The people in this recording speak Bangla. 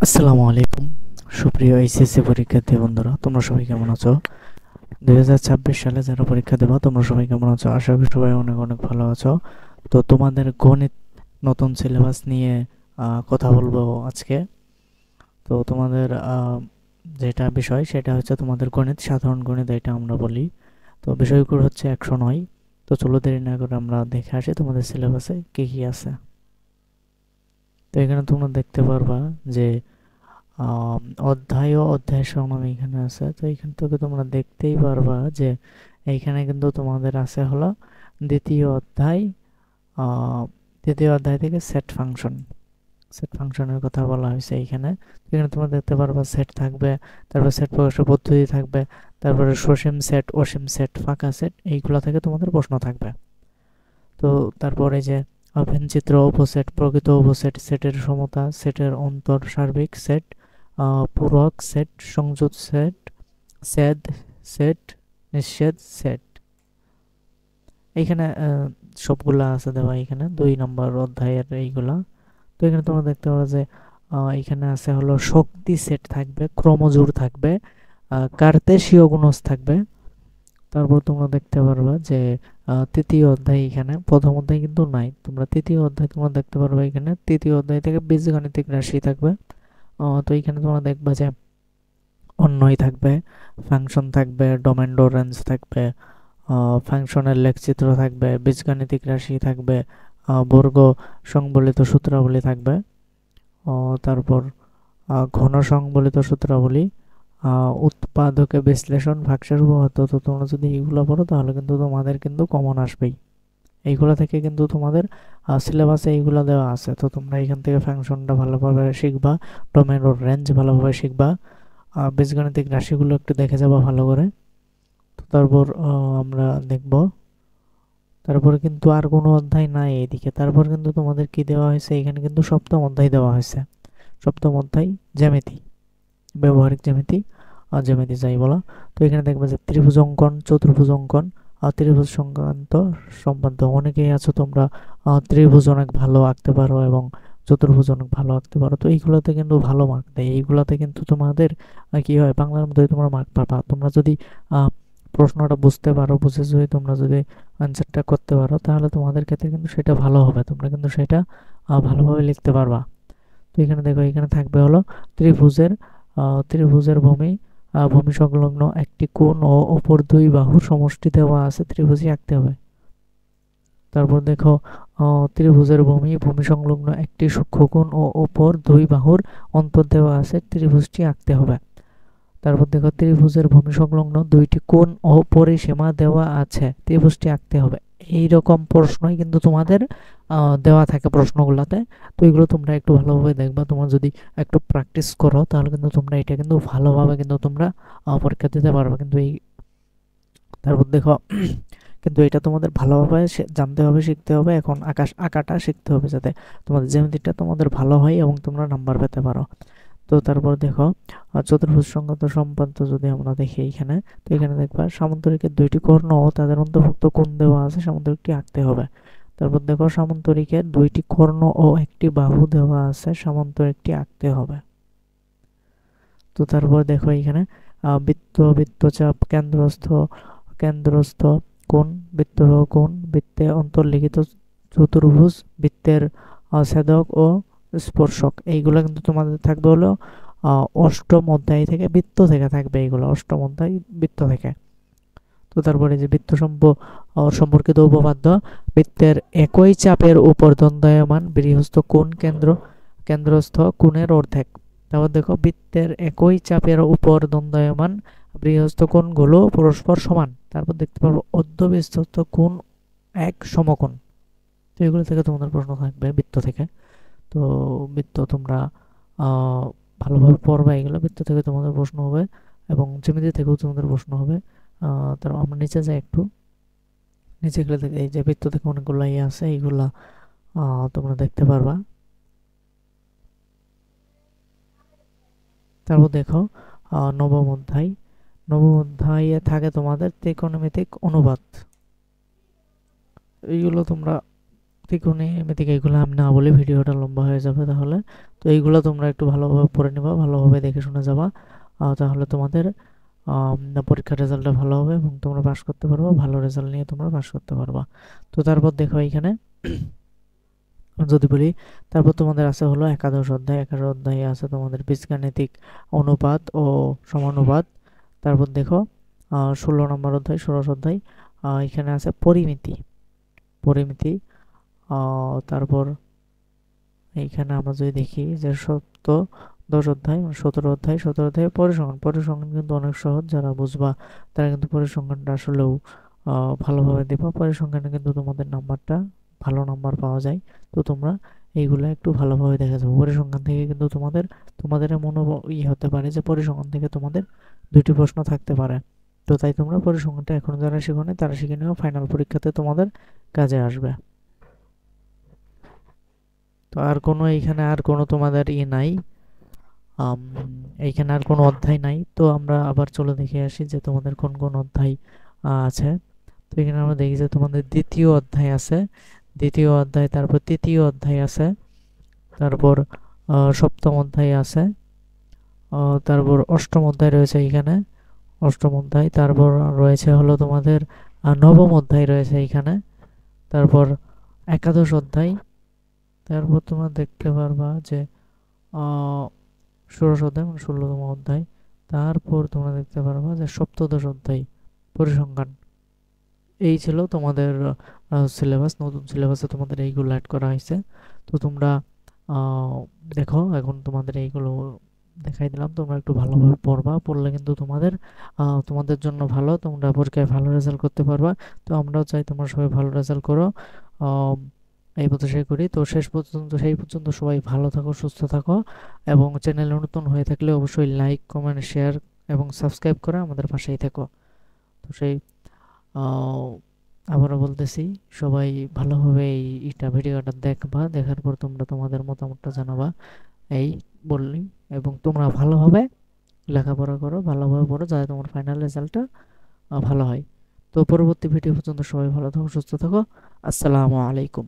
আসসালামু আলাইকুম সুপ্রিয় এইচএসসি পরীক্ষার্থী বন্ধুরা, তোমরা সবাই কেমন আছো? 2026 সালে যারা পরীক্ষা দেবা তোমরা সবাই কেমন আছো? আশা করি সবাই অনেক অনেক ভালো আছো। তো তোমাদের গণিত নতুন সিলেবাস নিয়ে কথা বলবো আজকে। তো তোমাদের যেটা বিষয় সেটা হচ্ছে তোমাদের গণিত, সাধারণ গণিত এটা আমরা বলি। তো বিষয়গুলো হচ্ছে 109। তো চলো দেরি না করে আমরা দেখে আসি তোমাদের সিলেবাসে কি কি আছে। তো এখানে তোমরা দেখতে পারবা যে আম, অধ্যায় ও অধ্যায় সংগ্রাম এখানে আছে। তো এখান থেকে তোমরা দেখতেই পারবা যে এইখানে কিন্তু তোমাদের আছে হলো দ্বিতীয় অধ্যায়। আহ, দ্বিতীয় অধ্যায় থেকে সেট ফাংশনের কথা বলা হয়েছে এইখানে। এখানে তোমরা দেখতে পারবা সেট থাকবে, তারপর সেট প্রকাশের পদ্ধতি থাকবে, তারপরে সসীম সেট, অসীম সেট, ফাঁকা সেট, এইগুলা থেকে তোমাদের প্রশ্ন থাকবে। তো তারপরে যে চিত্র, উপসেট, প্রকৃত উপসেট, সেটের সমতা, সেটের অন্তর, সার্বিক সেট, পূরক সেট, সংযোগ সেট, ছেদ সেট, নিষেধ সেট, এইখানে সবগুলা আছে দেওয়া এখানে 2 নম্বর অধ্যায়ের এইগুলা। তো এখানে তোমরা দেখতে পারো যে এখানে আছে হলো শক্তি সেট থাকবে, ক্রমজোড় থাকবে, কার্তেশীয় গুণজ থাকবে। তারপর তোমরা দেখতে পারবা যে তৃতীয় অধ্যায়, এখানে প্রথম অধ্যায় কিন্তু নাই, তোমরা তৃতীয় অধ্যায় তোমরা দেখতে পারবা এখানে তৃতীয় অধ্যায় থেকে বীজগাণিতিক রাশি থাকবে। তো এখানে তোমরা দেখবা যে অন্যই থাকবে, ফাংশন থাকবে, ডোমেন ডো রেঞ্জ থাকবে, ফাংশনের লেখচিত্র থাকবে, বীজগাণিতিক রাশি থাকবে, বর্গ সংবলিত সূত্রাবলী থাকবে, তারপর ঘন সংবলিত সূত্রাবলী, উৎপাদকে বিশ্লেষণ, ভাগশেষ উপপাদ্য। তো তোমরা যদি এইগুলো পড়ো তাহলে কিন্তু তোমাদের কিন্তু কমন আসবেই। এইগুলা থেকে কিন্তু তোমাদের সিলেবাসে এইগুলা দেওয়া আছে। তো তোমরা এখান থেকে ফাংশনটা ভালোভাবে শিখবা, ডোমেন ও রেঞ্জ ভালোভাবে শিখবা, বীজগাণিতিক রাশিগুলো একটু দেখে যাবা ভালো করে। তো তারপর আমরা দেখব, তারপরে কিন্তু আর কোনো অধ্যায় নাই এইদিকে। তারপর কিন্তু তোমাদের কি দেওয়া হয়েছে, এখানে কিন্তু সপ্তম অধ্যায় দেওয়া হয়েছে। সপ্তম অধ্যায় জ্যামিতি, ব্যবহারিক জ্যামিতি, জ্যামিতি যাই বলা। তো এখানে দেখবে যে ত্রিভুজ অঙ্কন, চতুর্ভুজ অঙ্কন, ত্রিভুজ সংক্রান্ত সম্বন্ধ। অনেকেই আছো তোমরা ত্রিভুজ অনেক ভালো আঁকতে পারো এবং চতুর্ভুজ অনেক ভালো আঁকতে পারো। তো এইগুলোতে কিন্তু ভালো মার্ক দেয়, এইগুলোতে কিন্তু তোমাদের কি হয়, বাংলার মধ্যে তোমরা মার্ক পাবা। তোমরা যদি প্রশ্নটা বুঝতে পারো, বুঝে যদি তোমরা যদি অ্যান্সারটা করতে পারো তাহলে তোমাদের ক্ষেত্রে কিন্তু সেটা ভালো হবে, তোমরা কিন্তু সেটা ভালোভাবে লিখতে পারবা। তো এখানে দেখো, এখানে থাকবে হলো ত্রিভুজের ত্রিভুজের ভূমি, ভূমি সংলগ্ন একটি কোণ ও অপর দুই বাহুর সমষ্টি দেওয়া আছে, ত্রিভুজই আঁকতে হবে। তারপর দেখো ত্রিভুজের ভূমি, ভূমি সংলগ্ন একটি সূক্ষ্মকোণ ও অপর দুই বাহুর অন্তর দেওয়া আছে, ত্রিভুজটি আঁকতে হবে। তারপর দেখো ত্রিভুজের ভূমি সংলগ্ন দুইটি কোণ ও পরিসীমা দেওয়া আছে, ত্রিভুজটি আঁকতে হবে। এইরকম প্রশ্নই কিন্তু তোমাদের দেওয়া থাকে প্রশ্নগুলোতে। তো এগুলো তোমরা একটু ভালোভাবে দেখবা, তোমরা যদি একটু প্র্যাকটিস করো তাহলে কিন্তু তোমরা এটা কিন্তু ভালোভাবে কিন্তু তোমরা পরীক্ষা দিতে পারবে কিন্তু এই। তারপর দেখো কিন্তু এটা তোমাদের ভালোভাবে জানতে হবে, শিখতে হবে। এখন আকাশ আঁকাটা শিখতে হবে যাতে তোমাদের জ্যামিতিটা তোমাদের ভালো হয় এবং তোমরা নাম্বার পেতে পারো। তো তারপর দেখো চতুর্ভুজ সংক্রান্ত সম্পাদ্য যদি আমরা দেখি এখানে, তো এখানে দেখবা সামান্তরিকের দুইটি কর্ণ ও তাদের অন্তর্ভুক্ত কোণ দেওয়া আছে, সামান্তরিকটি আঁকতে হবে। তারপর দেখো সামান্তরিকের দুইটি কর্ণ ও একটি বাহু দেওয়া আছে, সামান্তরিকটি আঁকতে হবে। তো তারপর দেখো এখানে বৃত্ত, বৃত্তচাপ, কেন্দ্রস্থ কোণ, বৃত্তরহ কোণ, বৃত্তে অন্তর্লিখিত চতুর্ভুজ, বৃত্তের ছেদক ও স্পর্শক, এইগুলো কিন্তু তোমাদের থাকবে হলো অষ্টম অধ্যায় থেকে, বৃত্ত থেকে থাকবে এইগুলো, অষ্টম অধ্যায় বৃত্ত থেকে। তো তারপরে যে বৃত্ত সম্পর্কিত উপপাদ্য, বৃত্তের একই চাপের উপর দণ্ডায়মান বৃহস্ত কোণ কেন্দ্রস্থ কোণের অর্ধেক। তারপর দেখো বৃত্তের একই চাপের উপর দণ্ডায়মান বৃহস্ত কোণগুলো পরস্পর সমান। তারপর দেখতে পারবো অর্ধবৃত্ত কোণ এক সমকোণ। তো এগুলো থেকে তোমাদের প্রশ্ন থাকবে বৃত্ত থেকে। তো বৃত্ত তোমরা ভালোভাবে পড়বা, এগুলো বৃত্ত থেকে তোমাদের প্রশ্ন হবে এবং জ্যামিতি থেকেও তোমাদের প্রশ্ন হবে। তারপর আমরা নিচে যাই একটু, নিচে গেলে এই যে বৃত্ত থেকে অনেকগুলো ইয়ে আছে, এইগুলা তোমরা দেখতে পারবা। তারপর দেখো নবম অধ্যায়, নবম অধ্যায়ে থাকে তোমাদের ত্রিকোণমিতিক অনুপাত। এইগুলো তোমরা ত্রিকোণমিতিক এইগুলো আমি না বলে ভিডিওটা লম্বা হয়ে যাবে তাহলে। তো এইগুলো তোমরা একটু ভালোভাবে পড়ে নিবা, ভালোভাবে দেখে শুনে যাবা, তাহলে তোমাদের পরীক্ষার রেজাল্টটা ভালো হবে এবং তোমরা পাস করতে পারবা, ভালো রেজাল্ট নিয়ে তোমরা পাস করতে পারবা। তো তারপর দেখো এইখানে যদি বলি, তারপর তোমাদের আছে হলো একাদশ অধ্যায়। একাদশ অধ্যায়ে আছে তোমাদের বীজগাণিতিক অনুপাত ও সমানুপাত। তারপর দেখো 16 নম্বর অধ্যায়, ষোড়শ অধ্যায়, এখানে আছে পরিমিতি। পরিমিতি তারপর এইখানে আমরা যদি দেখি যে দশ অধ্যায়, 17 অধ্যায়ে পরিসংখ্যান। পরিসংখ্যান কিন্তু অনেক সহজ, যারা বুঝবা তারা কিন্তু পরিসংখ্যানটা আসলেও ভালোভাবে দিবা। পরিসংখ্যানে কিন্তু তোমাদের নাম্বারটা ভালো নাম্বার পাওয়া যায়। তো তোমরা এইগুলো একটু ভালোভাবে দেখে যাবো। পরিসংখ্যান থেকে কিন্তু তোমাদের হতে পারে যে পরিসংখ্যান থেকে তোমাদের 2টি প্রশ্ন থাকতে পারে। তো তাই তোমরা পরিসংখ্যানটা এখন যারা শিখোনি তারা শিখে নিও, ফাইনাল পরীক্ষাতে তোমাদের কাজে আসবে। তো এইখানে আর কোনো তোমাদের নাই, এইখানে আর কোনো অধ্যায় নাই। তো আমরা আবার চলে দেখে আসি যে তোমাদের কোন কোন অধ্যায় আছে। তো এখানে আমরা দেখি যে তোমাদের দ্বিতীয় অধ্যায় আছে, দ্বিতীয় অধ্যায়, তারপর তৃতীয় অধ্যায় আছে, তারপর সপ্তম অধ্যায় আছে, তারপর অষ্টম অধ্যায় রয়েছে এখানে, অষ্টম অধ্যায়। তারপর রয়েছে হলো তোমাদের নবম অধ্যায় রয়েছে এখানে, তারপর একাদশ অধ্যায়। তারপর তোমরা দেখতে পারবা যে ষোড়শ অধ্যায় মানে 16তম অধ্যায়। তারপর তোমরা দেখতে পারবা যে সপ্তদশ অধ্যায় পরিসংখ্যান। এই ছিল তোমাদের সিলেবাস। নতুন সিলেবাসে তোমাদের এইগুলো অ্যাড করা হয়েছে। তো তোমরা দেখো, এখন তোমাদের এইগুলো দেখাই দিলাম, তোমরা একটু ভালোভাবে পড়বা, পড়লে কিন্তু তোমাদের জন্য ভালো, তোমরা পরীক্ষায় ভালো রেজাল্ট করতে পারবা। তো আমরাও চাই তোমরা সবাই ভালো রেজাল্ট করো, এই প্রত্যাশাই করি। তো সেই পর্যন্ত সবাই ভালো থাকো, সুস্থ থাকো, এবং চ্যানেলে নতুন হয়ে থাকলে অবশ্যই লাইক, কমেন্ট, শেয়ার এবং সাবস্ক্রাইব করে আমাদের পাশেই থেকো। তো আবারও বলতেছি, সবাই ভালোভাবে এইটা ভিডিওটা দেখবা, দেখার পর তোমরা তোমাদের মতামতটা জানাবা, এই বললি। এবং তোমরা ভালোভাবে লেখাপড়া করো, ভালোভাবে পড়ো, যাতে তোমার ফাইনাল রেজাল্টটা ভালো হয়। তো পরবর্তী ভিডিও পর্যন্ত সবাই ভালো থাকো, সুস্থ থাকো। আসসালামু আলাইকুম।